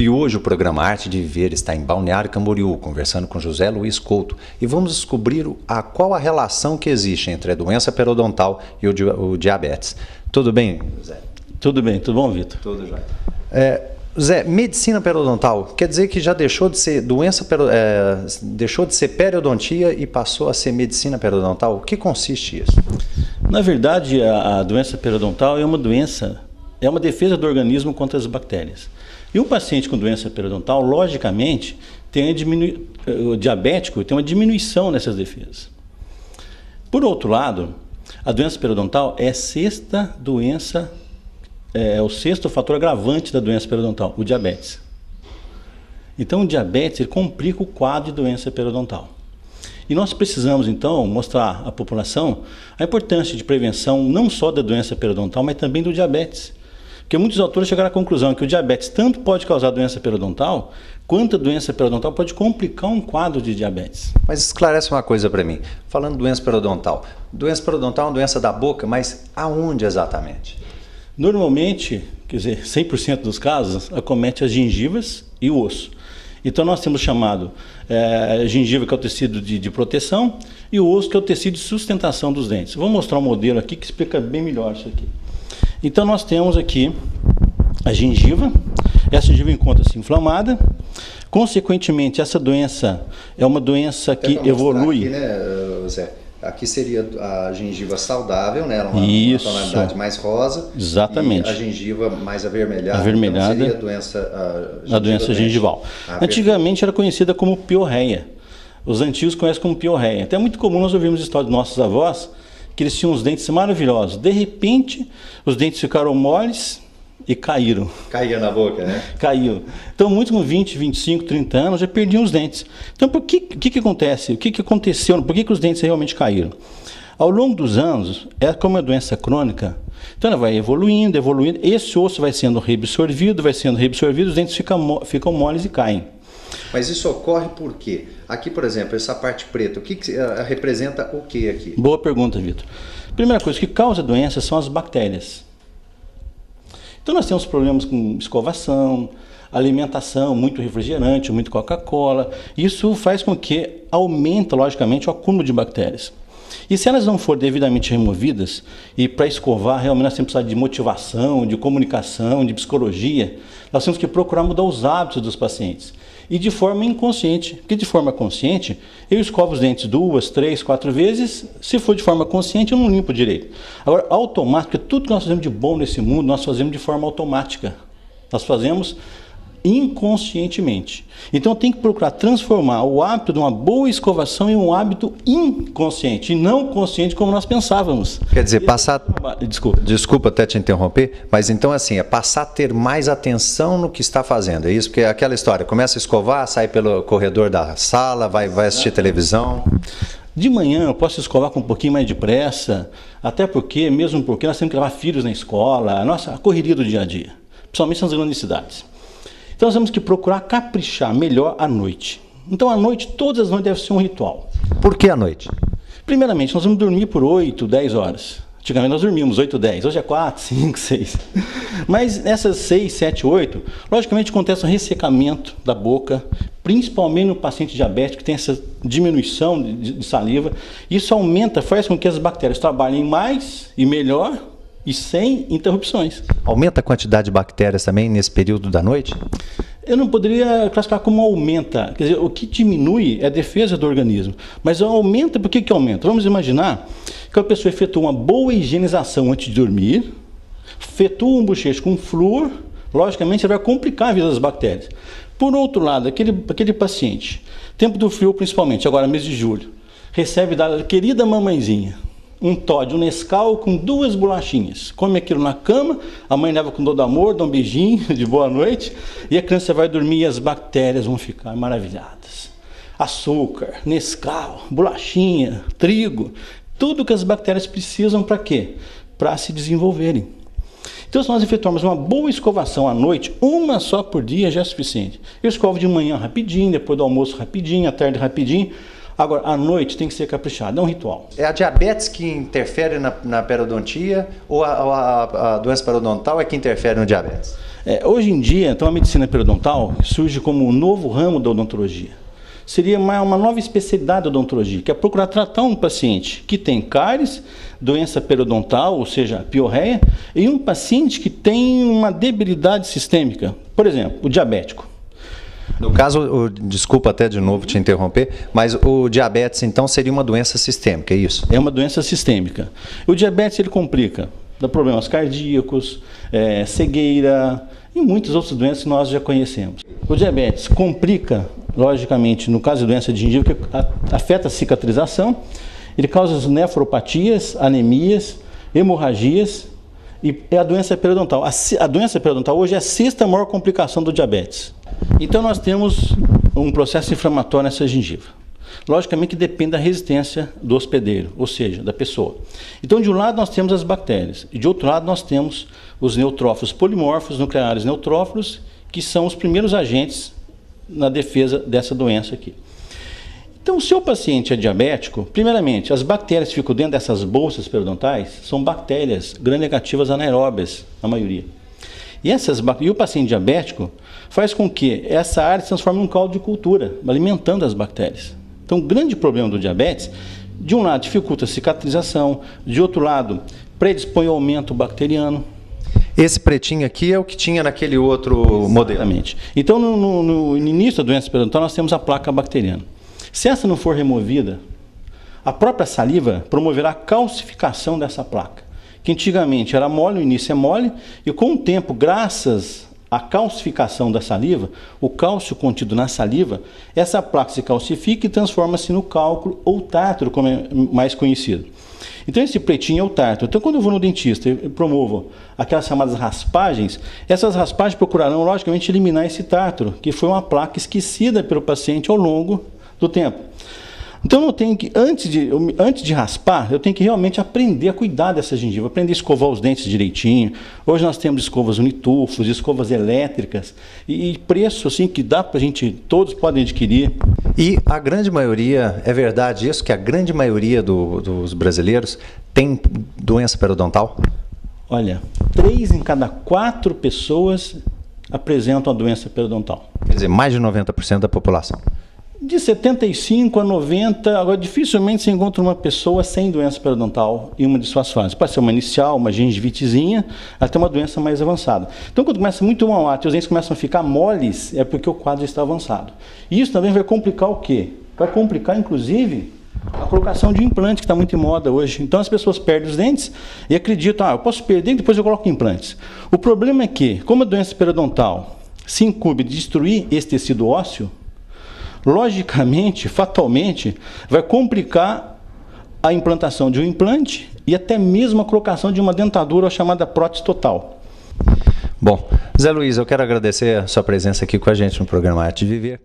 E hoje o programa Arte de Viver está em Balneário Camboriú, conversando com José Luiz Couto, e vamos descobrir qual a relação que existe entre a doença periodontal e o diabetes. Tudo bem, José? Tudo bem, tudo bom, Vitor? Tudo jóia. Zé, medicina periodontal quer dizer que já deixou de ser deixou de ser periodontia e passou a ser medicina periodontal? O que consiste isso? Na verdade, a doença periodontal é uma doença, é uma defesa do organismo contra as bactérias. E um paciente com doença periodontal, logicamente, o diabético tem uma diminuição nessas defesas. Por outro lado, a doença periodontal é a sexta doença, é o sexto fator agravante da doença periodontal, o diabetes. Então, o diabetes ele complica o quadro de doença periodontal. E nós precisamos, então, mostrar à população a importância de prevenção não só da doença periodontal, mas também do diabetes. Porque muitos autores chegaram à conclusão que o diabetes tanto pode causar doença periodontal, quanto a doença periodontal pode complicar um quadro de diabetes. Mas esclarece uma coisa para mim. Falando de doença periodontal é uma doença da boca, mas aonde exatamente? Normalmente, quer dizer, 100% dos casos, acomete as gengivas e o osso. Então nós temos chamado a gengiva, que é o tecido de proteção, e o osso, que é o tecido de sustentação dos dentes. Vou mostrar um modelo aqui que explica bem melhor isso aqui. Então nós temos aqui a gengiva. Essa gengiva encontra-se inflamada. Consequentemente, essa doença é uma doença que evolui. Aqui, né, Zé? Aqui seria a gengiva saudável, né? Uma tonalidade mais rosa. Exatamente. E a gengiva mais avermelhada. Avermelhada. Então seria a doença gengival. Antigamente era conhecida como piorreia. Os antigos conhecem como piorreia. Até é muito comum nós ouvirmos histórias dos nossos avós que eles tinham os dentes maravilhosos. De repente, os dentes ficaram moles e caíram. Caía na boca, né? Caiu. Então, muitos com 20, 25, 30 anos já perdiam os dentes. Então, o que acontece? O que aconteceu? Por que os dentes realmente caíram? Ao longo dos anos, é como uma doença crônica, então ela vai evoluindo, esse osso vai sendo reabsorvido, os dentes ficam moles e caem. Mas isso ocorre por quê? Aqui, por exemplo, essa parte preta, o que representa o que aqui? Boa pergunta, Vitor. Primeira coisa, o que causa a doença são as bactérias. Então nós temos problemas com escovação, alimentação, muito refrigerante, muito Coca-Cola. Isso faz com que aumente, logicamente, o acúmulo de bactérias. E se elas não forem devidamente removidas, e para escovar, realmente nós temos que precisar de motivação, de comunicação, de psicologia, nós temos que procurar mudar os hábitos dos pacientes. E de forma inconsciente, porque de forma consciente, eu escovo os dentes 2, 3, 4 vezes, se for de forma consciente, eu não limpo direito. Agora, automático, tudo que nós fazemos de bom nesse mundo, nós fazemos de forma automática. Nós fazemos inconscientemente. Então tem que procurar transformar o hábito de uma boa escovação em um hábito inconsciente, e não consciente como nós pensávamos. Quer dizer, Desculpa até te interromper, mas então assim, é passar a ter mais atenção no que está fazendo, é isso? Porque é aquela história, começa a escovar, sai pelo corredor da sala, vai assistir televisão. De manhã eu posso escovar com um pouquinho mais de pressa, mesmo porque nós temos que levar filhos na escola, a correria do dia a dia, principalmente nas grandes cidades. Então nós temos que procurar caprichar melhor à noite. Então à noite, todas as noites deve ser um ritual. Por que à noite? Primeiramente, nós vamos dormir por 8, 10 horas. Antigamente nós dormíamos 8, 10, hoje é 4, 5, 6. Mas nessas 6, 7, 8, logicamente acontece um ressecamento da boca, principalmente no paciente diabético que tem essa diminuição de saliva. Isso faz com que as bactérias trabalhem mais e melhor, e sem interrupções. Aumenta a quantidade de bactérias também nesse período da noite? Eu não poderia classificar como aumenta. Quer dizer, o que diminui é a defesa do organismo. Mas aumenta, por que aumenta? Vamos imaginar que a pessoa efetua uma boa higienização antes de dormir, efetua um bochecho com flúor, logicamente vai complicar a vida das bactérias. Por outro lado, aquele paciente, tempo do frio principalmente, agora mês de julho, recebe da querida mamãezinha um Toddy, um Nescau com 2 bolachinhas. Come aquilo na cama, a mãe leva com todo amor, dá um beijinho de boa noite, e a criança vai dormir e as bactérias vão ficar maravilhadas. Açúcar, Nescau, bolachinha, trigo, tudo que as bactérias precisam para quê? Para se desenvolverem. Então, se nós efetuarmos uma boa escovação à noite, uma só por dia já é suficiente. Eu escovo de manhã rapidinho, depois do almoço rapidinho, à tarde rapidinho. Agora, à noite tem que ser caprichado, é um ritual. É a diabetes que interfere na periodontia ou a doença periodontal é que interfere no diabetes? Hoje em dia, então, a medicina periodontal surge como um novo ramo da odontologia. Seria uma nova especialidade da odontologia, que é procurar tratar um paciente que tem cáries, doença periodontal, ou seja, piorreia, e um paciente que tem uma debilidade sistêmica, por exemplo, o diabético. No caso, desculpa até de novo te interromper, mas o diabetes então seria uma doença sistêmica, é isso? É uma doença sistêmica. O diabetes ele complica, dá problemas cardíacos, cegueira e muitas outras doenças que nós já conhecemos. O diabetes complica, logicamente, no caso de doença de gengiva, que afeta a cicatrização, ele causa nefropatias, anemias, hemorragias e é a doença periodontal. A doença periodontal hoje é a sexta maior complicação do diabetes. Então nós temos um processo inflamatório nessa gengiva. Logicamente que depende da resistência do hospedeiro, ou seja, da pessoa. Então de um lado nós temos as bactérias e de outro lado nós temos os neutrófilos polimorfos, nucleares neutrófilos, que são os primeiros agentes na defesa dessa doença aqui. Então, se o paciente é diabético, primeiramente, as bactérias que ficam dentro dessas bolsas periodontais são bactérias gram-negativas anaeróbias, a maioria. E o paciente diabético faz com que essa área se transforme em um caldo de cultura, alimentando as bactérias. Então, o grande problema do diabetes, de um lado, dificulta a cicatrização, de outro lado, predispõe ao aumento bacteriano. Esse pretinho aqui é o que tinha naquele outro modelo. Exatamente. Então, no início da doença periodontal, nós temos a placa bacteriana. Se essa não for removida, a própria saliva promoverá a calcificação dessa placa, que antigamente era mole, no início é mole, e com o tempo, graças à calcificação da saliva, o cálcio contido na saliva, essa placa se calcifica e transforma-se no cálculo ou tártaro, como é mais conhecido. Então esse pretinho é o tártaro. Então quando eu vou no dentista e promovo aquelas chamadas raspagens, essas raspagens procurarão logicamente eliminar esse tártaro, que foi uma placa esquecida pelo paciente ao longo do tempo. Então eu tenho que, antes de raspar, eu tenho que realmente aprender a cuidar dessa gengiva, aprender a escovar os dentes direitinho. Hoje nós temos escovas unitufos, escovas elétricas e preço assim que dá para a gente, todos podem adquirir. E a grande maioria, é verdade isso, que a grande maioria dos brasileiros tem doença periodontal? Olha, 3 em cada 4 pessoas apresentam a doença periodontal. Quer dizer, mais de 90% da população. De 75 a 90, agora dificilmente se encontra uma pessoa sem doença periodontal em uma de suas fases. Pode ser uma inicial, uma gengivitezinha, até uma doença mais avançada. Então, quando começa muito mau hálito e os dentes começam a ficar moles, é porque o quadro está avançado. E isso também vai complicar o quê? Vai complicar, inclusive, a colocação de implante, que está muito em moda hoje. Então, as pessoas perdem os dentes e acreditam, eu posso perder e depois eu coloco implantes. O problema é que, como a doença periodontal se incumbe de destruir esse tecido ósseo, logicamente, fatalmente, vai complicar a implantação de um implante e até mesmo a colocação de uma dentadura chamada prótese total. Bom, Zé Luiz, eu quero agradecer a sua presença aqui com a gente no programa Arte de Viver.